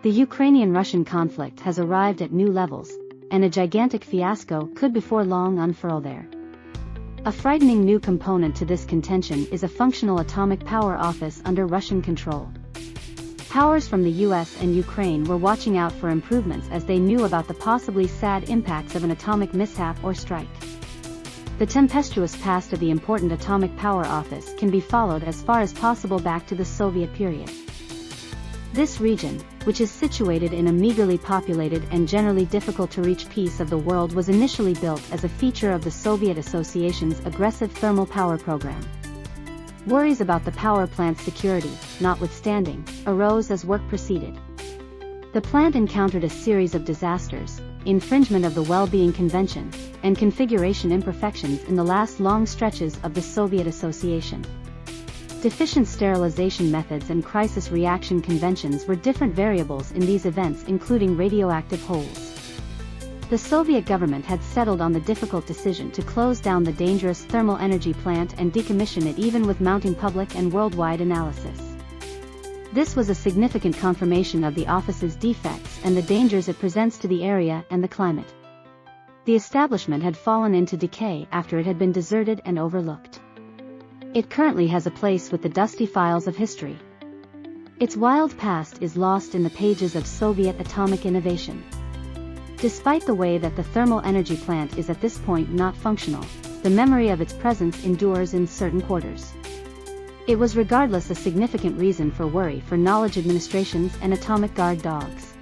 The Ukrainian-Russian conflict has arrived at new levels, and a gigantic fiasco could before long unfurl there. A frightening new component to this contention is a functional atomic power office under Russian control. Powers from the US and Ukraine were watching out for improvements as they knew about the possibly sad impacts of an atomic mishap or strike. The tempestuous past of the important atomic power office can be followed as far as possible back to the Soviet period. This region, which is situated in a meagerly populated and generally difficult to reach piece of the world, was initially built as a feature of the Soviet Association's aggressive thermal power program. Worries about the power plant's security, notwithstanding, arose as work proceeded. The plant encountered a series of disasters, infringement of the Well-Being Convention, and configuration imperfections in the last long stretches of the Soviet Association. Deficient sterilization methods and crisis reaction conventions were different variables in these events, including radioactive holes. The Soviet government had settled on the difficult decision to close down the dangerous thermal energy plant and decommission it, even with mounting public and worldwide analysis. This was a significant confirmation of the office's defects and the dangers it presents to the area and the climate. The establishment had fallen into decay after it had been deserted and overlooked. It currently has a place with the dusty files of history. Its wild past is lost in the pages of Soviet atomic innovation. Despite the way that the thermal energy plant is at this point not functional, the memory of its presence endures in certain quarters. It was regardless a significant reason for worry for knowledge administrations and atomic guard dogs.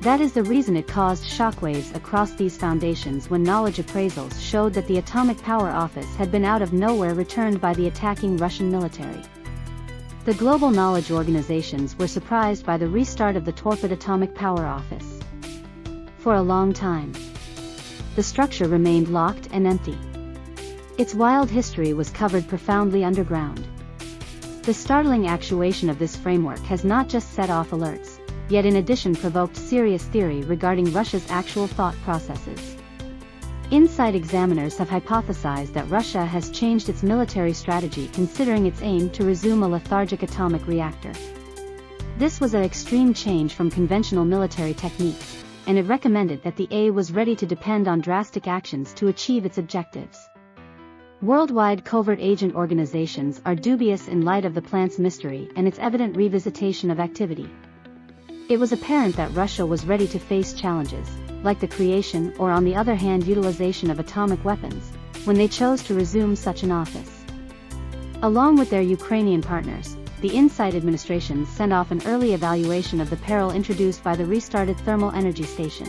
That is the reason it caused shockwaves across these foundations when knowledge appraisals showed that the Atomic Power Office had been out of nowhere returned by the attacking Russian military. The global knowledge organizations were surprised by the restart of the torpid Atomic Power Office. For a long time, the structure remained locked and empty. Its wild history was covered profoundly underground. The startling actuation of this framework has not just set off alerts, yet in addition provoked serious theory regarding Russia's actual thought processes. Inside examiners have hypothesized that Russia has changed its military strategy, considering its aim to resume a lethargic atomic reactor. This was an extreme change from conventional military techniques, and it recommended that the A was ready to depend on drastic actions to achieve its objectives. Worldwide covert agent organizations are dubious in light of the plant's mystery and its evident revisitation of activity. It was apparent that Russia was ready to face challenges, like the creation or on the other hand utilization of atomic weapons, when they chose to resume such an office. Along with their Ukrainian partners, the inside administrations sent off an early evaluation of the peril introduced by the restarted thermal energy station.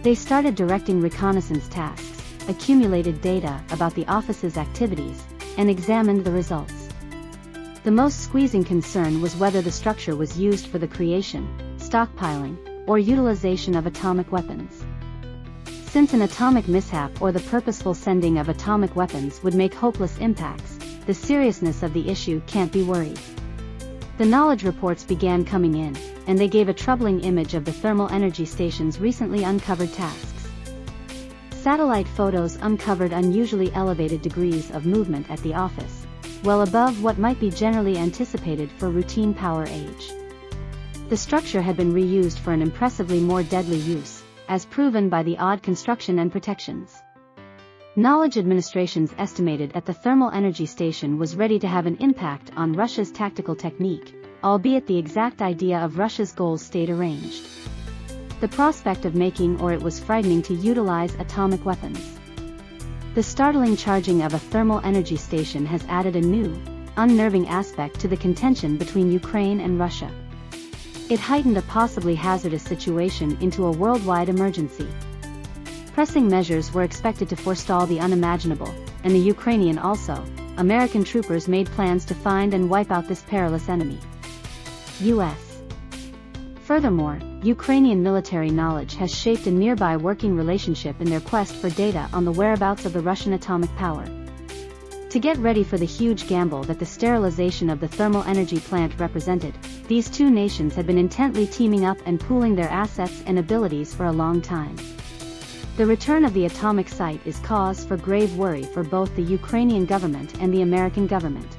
They started directing reconnaissance tasks, accumulated data about the office's activities, and examined the results. The most squeezing concern was whether the structure was used for the creation, stockpiling, or utilization of atomic weapons. Since an atomic mishap or the purposeful sending of atomic weapons would make hopeless impacts, the seriousness of the issue can't be worried. The knowledge reports began coming in, and they gave a troubling image of the thermal energy station's recently uncovered tasks. Satellite photos uncovered unusually elevated degrees of movement at the office, well above what might be generally anticipated for routine power age. The structure had been reused for an impressively more deadly use, as proven by the odd construction and protections. Knowledge administrations estimated that the thermal energy station was ready to have an impact on Russia's tactical technique, albeit the exact idea of Russia's goals stayed arranged. The prospect of making or it was frightening to utilize atomic weapons. The startling charging of a thermal energy station has added a new, unnerving aspect to the contention between Ukraine and Russia. It heightened a possibly hazardous situation into a worldwide emergency. Pressing measures were expected to forestall the unimaginable, and the Ukrainian also, American troopers made plans to find and wipe out this perilous enemy. U.S. Furthermore, Ukrainian military knowledge has shaped a nearby working relationship in their quest for data on the whereabouts of the Russian atomic power. To get ready for the huge gamble that the sterilization of the thermal energy plant represented, these two nations had been intently teaming up and pooling their assets and abilities for a long time. The return of the atomic site is cause for grave worry for both the Ukrainian government and the American government.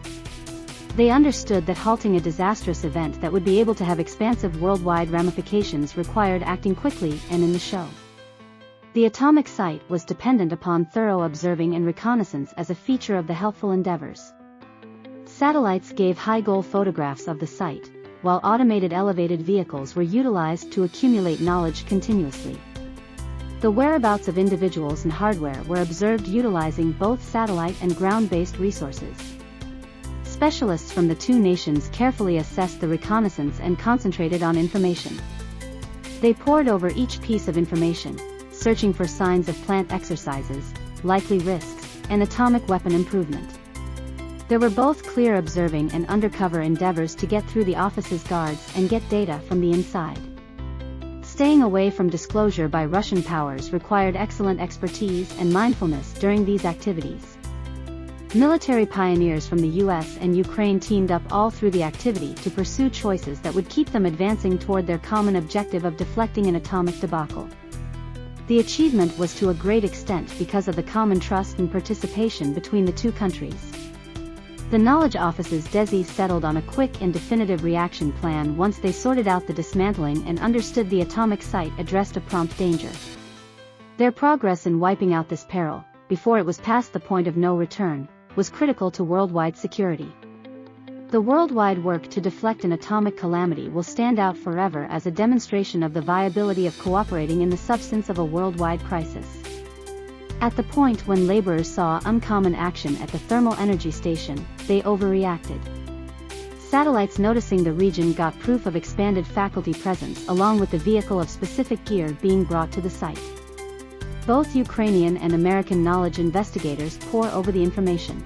They understood that halting a disastrous event that would be able to have expansive worldwide ramifications required acting quickly and in the show. The atomic site was dependent upon thorough observing and reconnaissance as a feature of the helpful endeavors. Satellites gave high-goal photographs of the site, while automated elevated vehicles were utilized to accumulate knowledge continuously. The whereabouts of individuals and hardware were observed utilizing both satellite and ground-based resources. Specialists from the two nations carefully assessed the reconnaissance and concentrated on information. They pored over each piece of information, searching for signs of plant exercises, likely risks, and atomic weapon improvement. There were both clear observing and undercover endeavors to get through the office's guards and get data from the inside. Staying away from disclosure by Russian powers required excellent expertise and mindfulness during these activities. Military pioneers from the US and Ukraine teamed up all through the activity to pursue choices that would keep them advancing toward their common objective of deflecting an atomic debacle. The achievement was to a great extent because of the common trust and participation between the two countries. The knowledge office's DESI settled on a quick and definitive reaction plan once they sorted out the dismantling and understood the atomic site addressed a prompt danger. Their progress in wiping out this peril, before it was past the point of no return, was critical to worldwide security. The worldwide work to deflect an atomic calamity will stand out forever as a demonstration of the viability of cooperating in the substance of a worldwide crisis. At the point when laborers saw uncommon action at the thermal energy station, they overreacted. Satellites noticing the region got proof of expanded faculty presence along with the vehicle of specific gear being brought to the site. Both Ukrainian and American knowledge investigators pore over the information.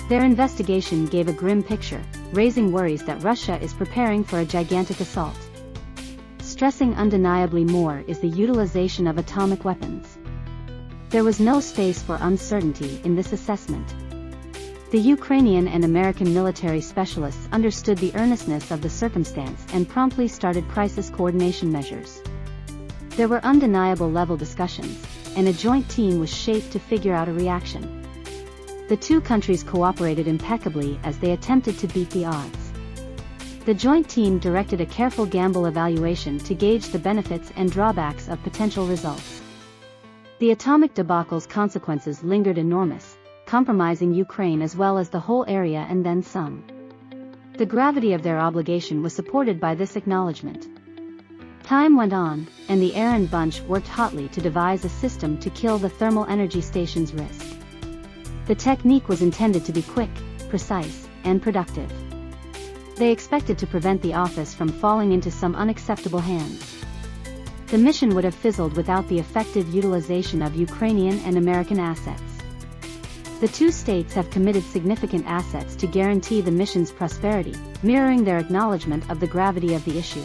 Their investigation gave a grim picture, raising worries that Russia is preparing for a gigantic assault. Stressing undeniably more is the utilization of atomic weapons. There was no space for uncertainty in this assessment. The Ukrainian and American military specialists understood the earnestness of the circumstance and promptly started crisis coordination measures. There were undeniable level discussions, and a joint team was shaped to figure out a reaction. The two countries cooperated impeccably as they attempted to beat the odds. The joint team directed a careful gamble evaluation to gauge the benefits and drawbacks of potential results. The atomic debacle's consequences lingered enormous, compromising Ukraine as well as the whole area and then some. The gravity of their obligation was supported by this acknowledgement. Time went on, and the errand bunch worked hotly to devise a system to kill the thermal energy station's risk. The technique was intended to be quick, precise, and productive. They expected to prevent the office from falling into some unacceptable hands. The mission would have fizzled without the effective utilization of Ukrainian and American assets. The two states have committed significant assets to guarantee the mission's prosperity, mirroring their acknowledgement of the gravity of the issue.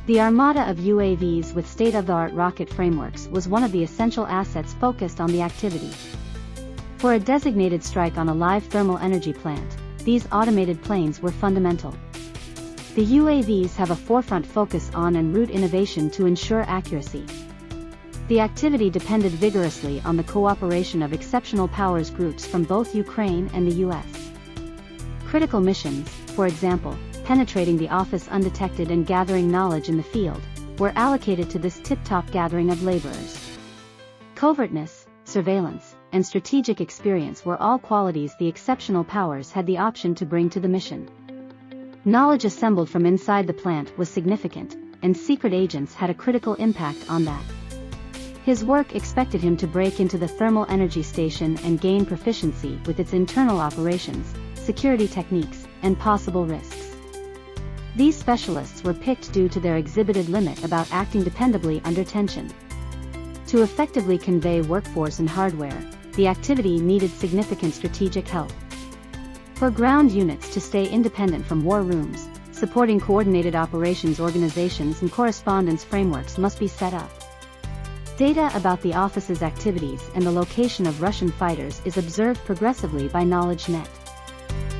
The armada of UAVs with state-of-the-art rocket frameworks was one of the essential assets focused on the activity. For a designated strike on a live thermal energy plant, these automated planes were fundamental. The UAVs have a forefront focus on en route innovation to ensure accuracy. The activity depended vigorously on the cooperation of exceptional powers groups from both Ukraine and the US. Critical missions, for example, penetrating the office undetected and gathering knowledge in the field, were allocated to this tip-top gathering of laborers. Covertness, surveillance, and strategic experience were all qualities the exceptional powers had the option to bring to the mission. Knowledge assembled from inside the plant was significant, and secret agents had a critical impact on that. His work expected him to break into the thermal energy station and gain proficiency with its internal operations, security techniques, and possible risks. These specialists were picked due to their exhibited limit about acting dependably under tension. To effectively convey workforce and hardware, the activity needed significant strategic help. For ground units to stay independent from war rooms, supporting coordinated operations organizations and correspondence frameworks must be set up. Data about the office's activities and the location of Russian fighters is observed progressively by KnowledgeNet.